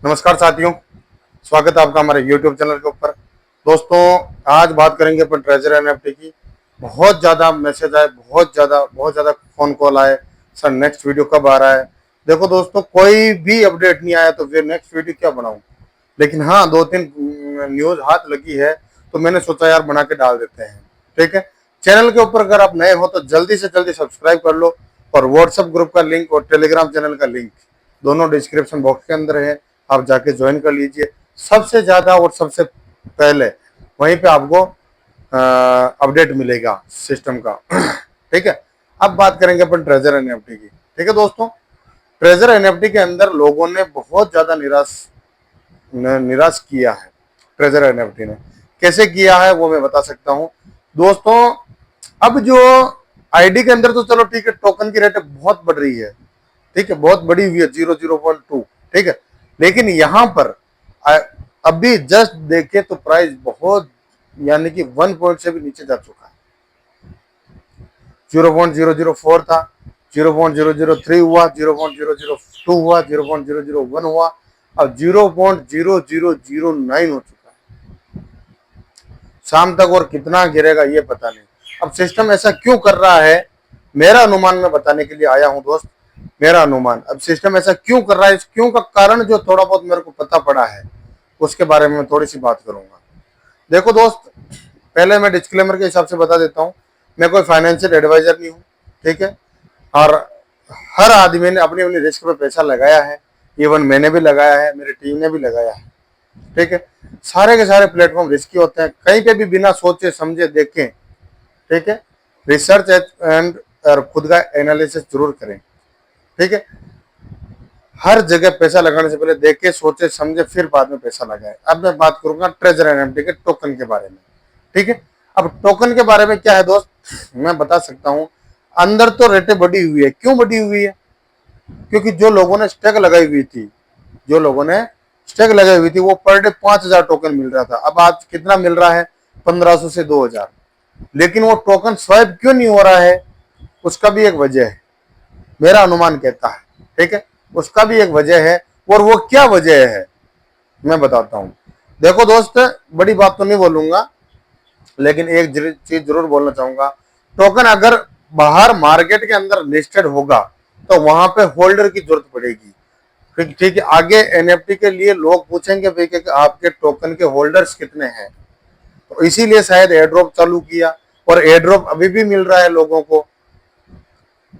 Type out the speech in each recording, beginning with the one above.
नमस्कार साथियों, स्वागत है आपका हमारे YouTube चैनल के ऊपर। दोस्तों, आज बात करेंगे अपन ट्रेजर एनएफटी की। बहुत ज़्यादा मैसेज आए, बहुत ज़्यादा फ़ोन कॉल आए, सर नेक्स्ट वीडियो कब आ रहा है। देखो दोस्तों, कोई भी अपडेट नहीं आया तो फिर नेक्स्ट वीडियो क्या बनाऊं। लेकिन हाँ, दो तीन न्यूज़ हाथ लगी है तो मैंने सोचा यार बना के डाल देते हैं। ठीक है, चैनल के ऊपर अगर आप नए हो तो जल्दी से जल्दी सब्सक्राइब कर लो, और व्हाट्सएप ग्रुप का लिंक और टेलीग्राम चैनल का लिंक दोनों डिस्क्रिप्शन बॉक्स के अंदर है, आप जाके ज्वाइन कर लीजिए। सबसे ज्यादा और सबसे पहले वहीं पे आपको अपडेट मिलेगा सिस्टम का। ठीक है, अब बात करेंगे अपन ट्रेजर एनएफटी की। ठीक है दोस्तों, ट्रेजर एनएफटी के अंदर लोगों ने बहुत ज्यादा निराश किया है। ट्रेजर एनएफटी ने कैसे किया है वो मैं बता सकता हूं दोस्तों। अब जो आईडी के अंदर तो चलो ठीक है, टोकन की रेट बहुत बढ़ रही है, ठीक है, बहुत बड़ी हुई है 0.2। ठीक है, लेकिन यहां पर अभी जस्ट देखे तो प्राइस बहुत, यानी कि 1 पॉइंट से भी नीचे जा चुका है। 0.004 था, 0.003 हुआ, 0.002 हुआ, 0.001 हुआ, अब 0.0009 हो चुका है। शाम तक और कितना गिरेगा ये पता नहीं। अब सिस्टम ऐसा क्यों कर रहा है, मेरा अनुमान मैं बताने के लिए आया हूं दोस्त। मेरा अनुमान, अब सिस्टम ऐसा क्यों कर रहा है, इस क्यों का कारण जो थोड़ा बहुत मेरे को पता पड़ा है उसके बारे में मैं थोड़ी सी बात करूंगा। देखो दोस्त, पहले मैं डिस्क्लेमर के हिसाब से बता देता हूं, मैं कोई फाइनेंशियल एडवाइजर नहीं हूं। ठीक है, और हर आदमी ने अपनी अपनी रिस्क पे पैसा लगाया है, इवन मैंने भी लगाया है, मेरी टीम ने भी लगाया है। ठीक है, सारे के सारे प्लेटफॉर्म रिस्की होते हैं, कहीं पे भी बिना सोचे समझे देखें। ठीक है, रिसर्च एंड और खुद का एनालिसिस जरूर करें। ठीक है, हर जगह पैसा लगाने से पहले देखे सोचे समझे फिर बाद में पैसा लगाए। अब मैं बात करूंगा ट्रेजर एनएफटी के टोकन के बारे में। ठीक है, अब टोकन के बारे में क्या है दोस्त, मैं बता सकता हूं। अंदर तो रेटें बढ़ी हुई है, क्यों बढ़ी हुई है, क्योंकि जो लोगों ने स्टेक लगाई हुई थी, जो लोगों ने स्टेक लगाई हुई थी वो पर डे 5,000 टोकन मिल रहा था। अब आज कितना मिल रहा है, 1500 से 2,000। लेकिन वो टोकन स्वाइप क्यों नहीं हो रहा है, उसका भी एक वजह है, मेरा अनुमान कहता है। ठीक है, उसका भी एक वजह है, और वो क्या वजह है मैं बताता हूं। देखो दोस्त, बड़ी बात तो नहीं बोलूंगा, लेकिन एक चीज जरूर बोलना चाहूंगा। टोकन अगर बाहर मार्केट के अंदर लिस्टेड होगा तो वहां पे होल्डर की जरूरत पड़ेगी। ठीक है, आगे एनएफटी के लिए लोग पूछेंगे भाई कि आपके टोकन के होल्डर्स कितने हैं, तो इसीलिए शायद एयर ड्रॉप चालू किया, और एयर ड्रॉप अभी भी मिल रहा है लोगों को।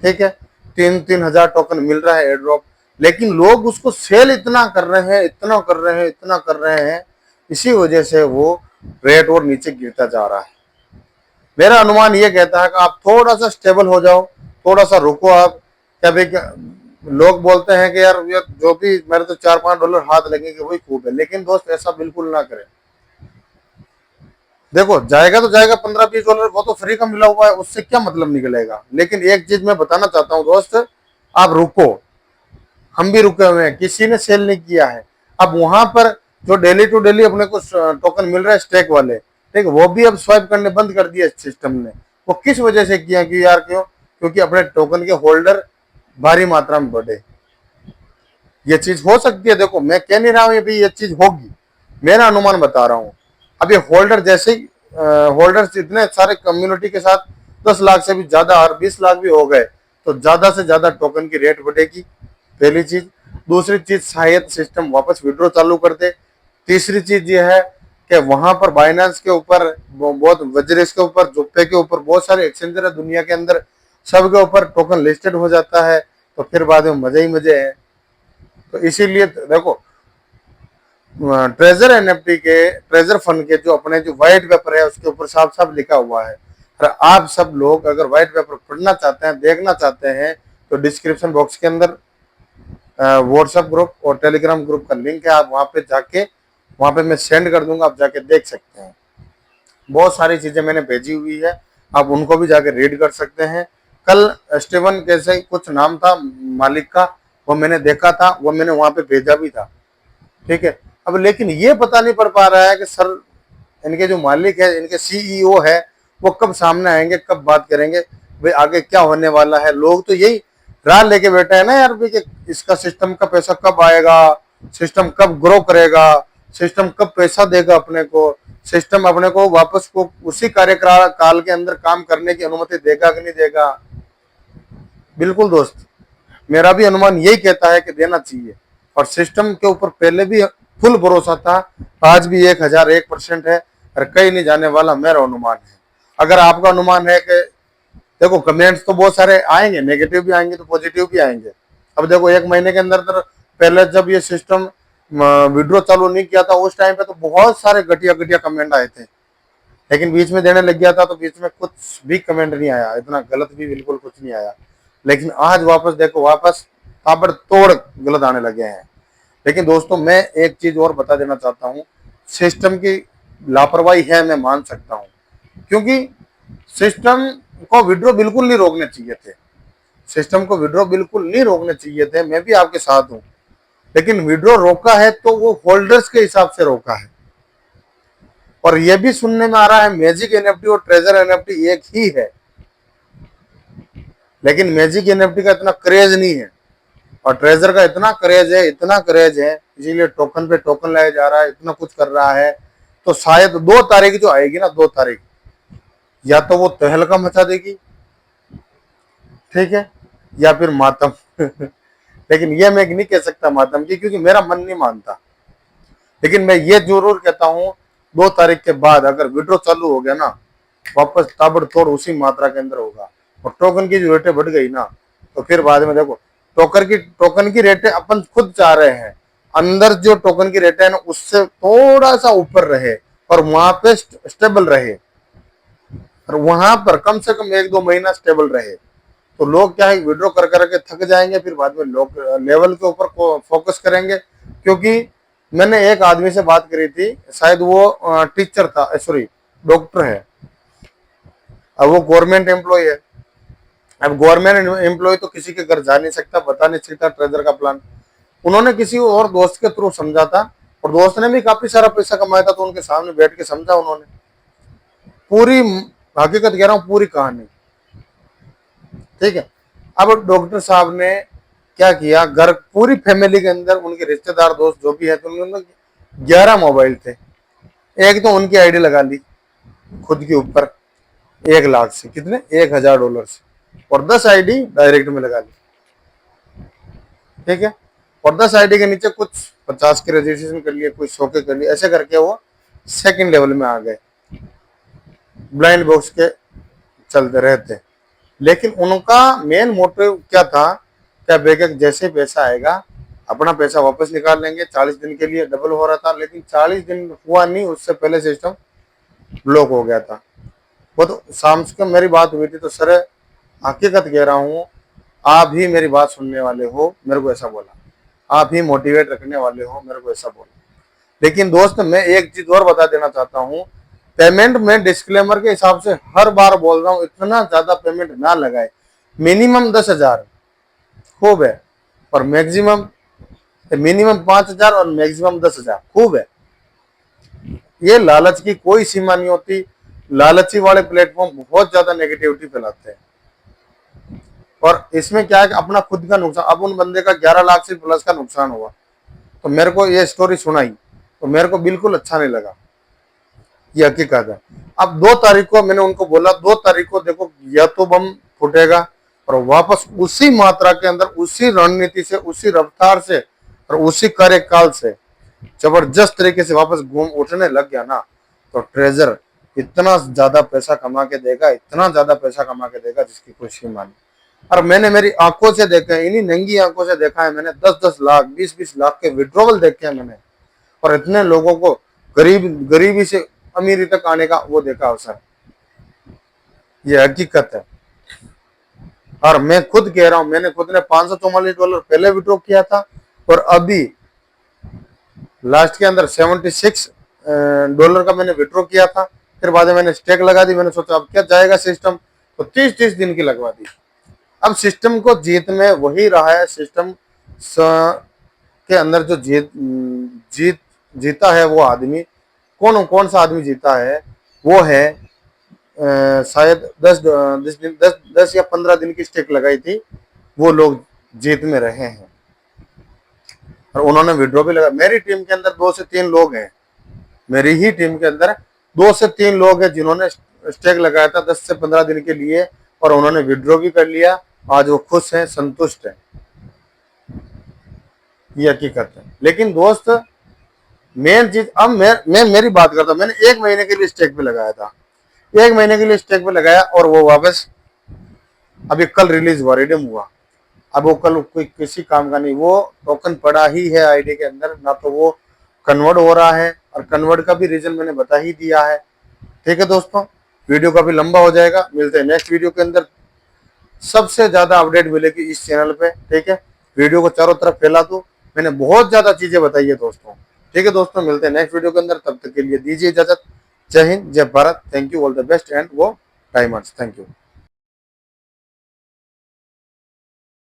ठीक है, 3,000 टोकन मिल रहा है एयर ड्रॉप, लेकिन लोग उसको सेल इतना कर रहे हैं, इतना कर रहे हैं, इसी वजह से वो रेट और नीचे गिरता जा रहा है। मेरा अनुमान ये कहता है कि आप थोड़ा सा स्टेबल हो जाओ, थोड़ा सा रुको आप। क्या भाई, लोग बोलते हैं कि यार जो भी मेरे तो $4-5 हाथ लगेंगे वही खूब है, लेकिन दोस्त ऐसा बिल्कुल ना करें। देखो, जाएगा तो जाएगा $15-20, वो तो फ्री का मिला हुआ है, उससे क्या मतलब निकलेगा। लेकिन एक चीज मैं बताना चाहता हूँ दोस्त, आप रुको, हम भी रुके हुए हैं, किसी ने सेल नहीं किया है। अब वहां पर जो डेली टू डेली अपने को टोकन मिल रहा है स्टेक वाले, ठीक है, वो भी अब स्वाइप करने बंद कर दिया सिस्टम ने। वो किस वजह से किया कि यार क्यों, क्योंकि अपने टोकन के होल्डर भारी मात्रा में बढ़े। ये चीज हो सकती है, देखो मैं कह नहीं रहा हूं ये चीज होगी, मेरा अनुमान बता रहा हूं। अब ये होल्डर जैसे ही होल्डर्स इतने सारे कम्युनिटी के साथ 10 लाख से भी ज्यादा और 20 लाख भी हो गए, तो ज्यादा से ज्यादा टोकन की रेट बढ़ेगी, पहली चीज। दूसरी चीज, शायद सिस्टम वापस विड्रॉ चालू कर दे। तीसरी चीज ये है कि वहां पर बाइनेंस के ऊपर बहुत, वज्रेस के ऊपर, जुप्पे के ऊपर बहुत सारे एक्सचेंजर है दुनिया के अंदर, सबके ऊपर टोकन लिस्टेड हो जाता है, तो फिर बाद में मजे ही मजे हैं। तो इसीलिए देखो, ट्रेजर एनएफटी के, ट्रेजर फंड के जो अपने जो व्हाइट पेपर है उसके ऊपर साफ साफ लिखा हुआ है। और आप सब लोग अगर व्हाइट पेपर पढ़ना चाहते हैं, देखना चाहते हैं, तो डिस्क्रिप्शन बॉक्स के अंदर व्हाट्सएप ग्रुप और टेलीग्राम ग्रुप का लिंक है, आप वहां पे जाके, वहां पे मैं सेंड कर दूंगा, आप जाके देख सकते हैं। बहुत सारी चीजें मैंने भेजी हुई है, आप उनको भी जाके रीड कर सकते हैं। कल स्टीवन कैसे कुछ नाम था मालिक का, वो मैंने देखा था, वो मैंने वहां पे भेजा भी था। ठीक है, अब लेकिन ये पता नहीं पड़ पा रहा है कि सर, इनके जो मालिक है, इनके सीईओ है, वो कब सामने आएंगे, कब बात करेंगे, भाई आगे क्या होने वाला है। लोग तो यही राह लेके बैठे हैं ना यार, भाई कि इसका सिस्टम का पैसा कब आएगा, सिस्टम कब ग्रो करेगा, सिस्टम कब पैसा देगा अपने को, सिस्टम अपने को वापस को उसी कार्यकाल के अंदर काम करने की अनुमति देगा कि नहीं देगा। बिल्कुल दोस्त, मेरा भी अनुमान यही कहता है कि देना चाहिए, और सिस्टम के ऊपर पहले भी फुल भरोसा था, आज भी 1001% है, और कहीं नहीं जाने वाला मेरा अनुमान है। अगर आपका अनुमान है कि देखो, कमेंट्स तो बहुत सारे आएंगे, नेगेटिव भी आएंगे तो पॉजिटिव भी आएंगे। अब देखो, एक महीने के अंदर पहले जब ये सिस्टम विड्रॉ चालू नहीं किया था उस टाइम पे तो बहुत सारे घटिया घटिया कमेंट आए थे, लेकिन बीच में देने लग गया था तो बीच में कुछ भी कमेंट नहीं आया, इतना गलत भी बिल्कुल कुछ नहीं आया। लेकिन आज वापस देखो, वापस ताबड़तोड़ गलत आने लगे हैं। लेकिन दोस्तों, मैं एक चीज और बता देना चाहता हूँ, सिस्टम की लापरवाही है, मैं मान सकता हूँ, क्योंकि सिस्टम को विड्रॉ बिल्कुल नहीं रोकने चाहिए थे, सिस्टम को विड्रॉ बिल्कुल नहीं रोकने चाहिए थे, मैं भी आपके साथ हूँ। लेकिन विड्रॉ रोका है तो वो होल्डर्स के हिसाब से रोका है, और ये भी सुनने में आ रहा है मैजिक एनएफटी और ट्रेजर एनएफटी एक ही है, लेकिन मैजिक एनएफटी का इतना क्रेज नहीं है और ट्रेजर का इतना क्रेज है, इतना क्रेज है, इसीलिए टोकन पे टोकन लाया जा रहा है, इतना कुछ कर रहा है। तो शायद 2 तारीख जो आएगी ना, 2 तारीख, या तो वो तहलका मचा देगी, ठीक है, या फिर मातम लेकिन ये मैं नहीं कह सकता मातम की, क्योंकि मेरा मन नहीं मानता। लेकिन मैं ये जरूर कहता हूँ, 2 तारीख के बाद अगर विड्रॉ चालू हो गया ना, वापस ताबड़तोड़ उसी मात्रा के अंदर होगा, और टोकन की जो रेटें बढ़ गई ना, तो फिर बाद में देखो, टोकन की रेटें अपन खुद चाह रहे हैं अंदर जो टोकन की रेटें है ना उससे थोड़ा सा ऊपर रहे, और वहां पे स्टेबल रहे, और वहां पर कम से कम 1-2 महीना स्टेबल रहे। तो लोग क्या है, विड्रॉ कर करके थक जाएंगे, फिर बाद में लोग लेवल के ऊपर फोकस करेंगे। क्योंकि मैंने एक आदमी से बात करी थी, शायद वो टीचर था, सॉरी डॉक्टर है, अब वो गवर्नमेंट एम्प्लॉय है। अब गवर्नमेंट एम्प्लॉय तो किसी के घर जा नहीं सकता, बता नहीं सकता ट्रेजर का प्लान। उन्होंने किसी और दोस्त के थ्रू समझा था, और दोस्त ने भी काफी सारा पैसा कमाया था, तो उनके सामने बैठ के समझा उन्होंने, पूरी हकीकत कह रहा हूँ, पूरी कहानी, ठीक है। अब डॉक्टर साहब ने क्या किया, घर पूरी फैमिली के अंदर उनके रिश्तेदार दोस्त जो भी है, तो उन्होंने 11 मोबाइल थे, एक तो उनकी आईडी लगा ली खुद के ऊपर 1 लाख से, कितने, $1000 से, और 10 आईडी डायरेक्ट में लगा ली, ठीक है। और 10 आईडी के नीचे कुछ 50 के रजिस्ट्रेशन कर लिए, कुछ 100 के कर लिए, ऐसे करके वो सेकंड लेवल में आ गए, ब्लाइंड बॉक्स के चलते रहते। लेकिन उनका मेन मोटिव क्या था, क्या बेशक जैसे पैसा आएगा अपना पैसा वापस निकाल लेंगे, 40 दिन के लिए डबल हो रहा था, लेकिन 40 दिन हुआ नहीं, उससे पहले सिस्टम ब्लॉक हो गया था। वो तो शाम को मेरी बात हुई थी, तो सर हकीकत कह रहा हूँ, आप ही मेरी बात सुनने वाले हो, मेरे को ऐसा बोला, आप ही मोटिवेट रखने वाले हो, मेरे को ऐसा बोला। लेकिन दोस्त, मैं एक चीज और बता देना चाहता हूँ, पेमेंट में डिस्क्लेमर के हिसाब से हर बार बोल रहा हूँ, इतना ज्यादा पेमेंट ना लगाए, मिनिमम 10,000 खूब है, और मैक्सिमम मिनिमम 5,000 और मैक्सिमम 10,000 खूब है। ये लालच की कोई सीमा नहीं होती, लालची वाले प्लेटफॉर्म बहुत ज्यादा नेगेटिविटी फैलाते हैं, और इसमें क्या है कि अपना खुद का नुकसान, अब उन बंदे का 11 लाख से प्लस का नुकसान हुआ, तो मेरे को ये स्टोरी सुनाई तो मेरे को बिल्कुल अच्छा नहीं लगा, ये हकीकत है। अब 2 तारीख को मैंने उनको बोला, 2 तारीख को देखो, या तो बम फूटेगा और वापस उसी मात्रा के अंदर, उसी रणनीति से, उसी रफ्तार से और उसी कार्यकाल से जबरदस्त तरीके से वापस घूम उठने लग गया ना, तो ट्रेजर इतना ज्यादा पैसा कमा के देगा, इतना ज्यादा पैसा कमा के देगा जिसकी कोई सीमा नहीं। और मैंने मेरी आंखों से देखा है, इन्हीं नंगी आंखों से देखा है मैंने, 10-10 लाख 20-20 लाख के विड्रॉवल देखे हैं मैंने, और इतने लोगों को गरीबी से अमीरी तक आने का वो देखा अवसर, ये हकीकत है। और मैं खुद कह रहा हूं, मैंने खुद ने $544 पहले विड्रॉ किया था, और अभी लास्ट के अंदर $76 का मैंने विड्रॉ किया था, फिर बाद में मैंने स्टेक लगा दी, मैंने सोचा अब क्या जाएगा सिस्टम, तो 30-30 दिन की लगवा दी। अब सिस्टम को जीत में वही रहा है, सिस्टम के अंदर जो जीता है वो आदमी, कौन कौन सा आदमी जीता है, वो है शायद 10 या 15 दिन की स्टेक लगाई थी, वो लोग जीत में रहे हैं। और उन्होंने विड्रॉ भी लगा। मेरी टीम के अंदर 2 से 3 लोग हैं, मेरी ही टीम के अंदर 2 से 3 लोग हैं जिन्होंने स्टेक लगाया था 10 से 15 दिन के लिए, और उन्होंने विड्रॉ भी कर लिया। आज वो खुश हैं, संतुष्ट हैं, ये हकीकत है। लेकिन दोस्त मेन चीज, अब मैं मेरी बात करता हूँ, मैंने 1 महीने के लिए स्टेक पे लगाया था, 1 महीने के लिए स्टेक पे लगाया, और वो वापस अभी कल रिलीज हुआ, रिडीम हुआ। अब वो कल कोई किसी काम का नहीं, वो टोकन पड़ा ही है आईडी के अंदर, ना तो वो कन्वर्ट हो रहा है, और कन्वर्ट का भी रीजन मैंने बता ही दिया है। ठीक है दोस्तों, वीडियो काफी लंबा हो जाएगा, मिलते हैं नेक्स्ट वीडियो के अंदर। सबसे ज्यादा अपडेट मिलेगी इस चैनल पे। ठीक है, वीडियो को चारों तरफ फैला दो, मैंने बहुत ज्यादा चीजें बताई है दोस्तों। ठीक है दोस्तों, मिलते हैं नेक्स्ट वीडियो के अंदर, तब तक के लिए दीजिए इजाजत। जय हिंद, जय Bharat, thank you, all the best and वो टाइमर्स, थैंक यू।